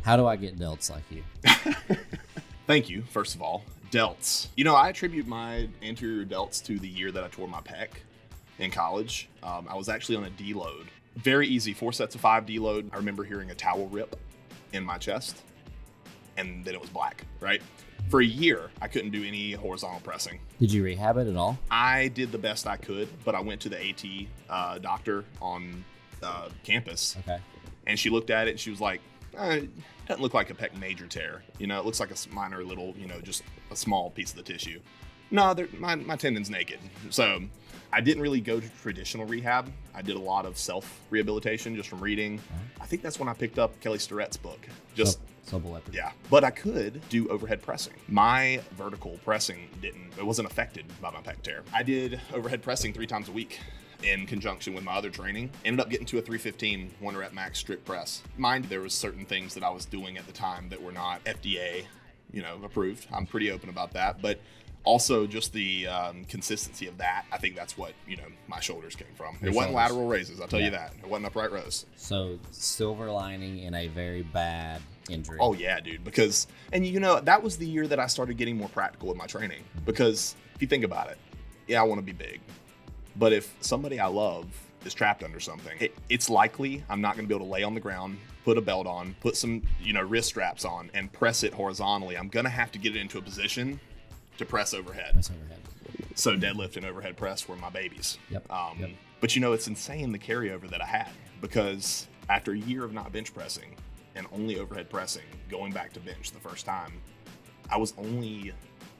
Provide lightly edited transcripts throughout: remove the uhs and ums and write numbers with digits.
How do I get delts like you? Thank you, first of all. Delts. I attribute my anterior delts to the year that I tore my pec in college. I was actually on a deload. Very easy, 4 sets of 5 deload. I remember hearing a towel rip in my chest, and then it was black, right? For a year, I couldn't do any horizontal pressing. Did you rehab it at all? I did the best I could, but I went to the AT doctor on campus. Okay. And she looked at it and she was like, it doesn't look like a pec major tear. It looks like a minor little, just a small piece of the tissue. No, my tendon's naked. So I didn't really go to traditional rehab. I did a lot of self-rehabilitation just from reading. I think that's when I picked up Kelly Starrett's book. Yeah, but I could do overhead pressing. My vertical pressing it wasn't affected by my pec tear. I did overhead pressing 3 times a week in conjunction with my other training. Ended up getting to a 315 1 rep max strict press. Mind, there was certain things that I was doing at the time that were not FDA, approved. I'm pretty open about that, but also just the consistency of that. I think that's what, my shoulders came from. It wasn't lateral raises, I'll tell you that. It wasn't upright rows. So silver lining in a very bad injury. Oh yeah, dude, because, and that was the year that I started getting more practical with my training, because if you think about it, yeah, I want to be big, but if somebody I love is trapped under something, it's likely I'm not going to be able to lay on the ground, put a belt on, put some, wrist straps on and press it horizontally. I'm going to have to get it into a position to press overhead. So deadlift and overhead press were my babies. Yep. But it's insane the carryover that I had, because after a year of not bench pressing and only overhead pressing, going back to bench the first time, I was only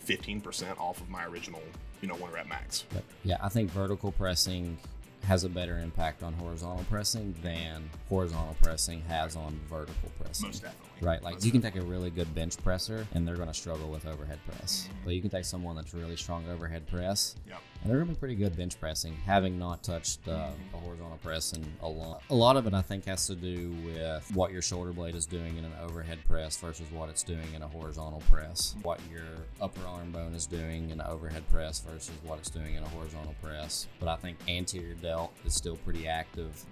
15% off of my original, 1 rep max. Yep. Yeah, I think vertical pressing has a better impact on horizontal pressing than horizontal pressing has on vertical pressing. Most definitely. Right, like you can take a really good bench presser and they're going to struggle with overhead press. But you can take someone that's really strong overhead press, and they're going to be pretty good bench pressing, having not touched a horizontal press in a lot. A lot of it, I think, has to do with what your shoulder blade is doing in an overhead press versus what it's doing in a horizontal press. What your upper arm bone is doing in an overhead press versus what it's doing in a horizontal press. But I think anterior delt is still pretty active.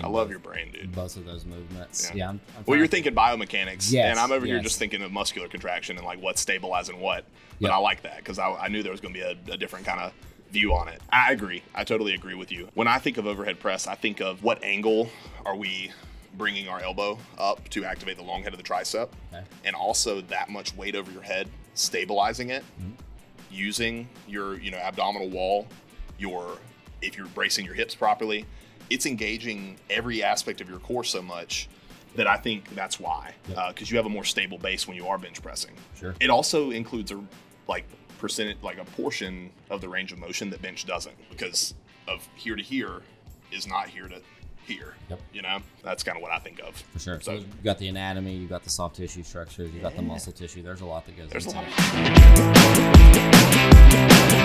I love your brain, dude. Both of those movements. Yeah. Well, you're thinking biomechanics, yes, and I'm over here just thinking of muscular contraction and like what's stabilizing what. But I like that because I knew there was going to be a different kind of view on it. I agree. I totally agree with you. When I think of overhead press, I think of what angle are we bringing our elbow up to activate the long head of the tricep, and also that much weight over your head, stabilizing it, using your abdominal wall, if you're bracing your hips properly. It's engaging every aspect of your core so much that I think that's why, because you have a more stable base when you are bench pressing. Sure. It also includes a portion of the range of motion that bench doesn't, because of here to here is not here to here. Yep. That's kind of what I think of. For sure. So you got the anatomy, you got the soft tissue structures, you got the muscle tissue. There's a lot that goes into it.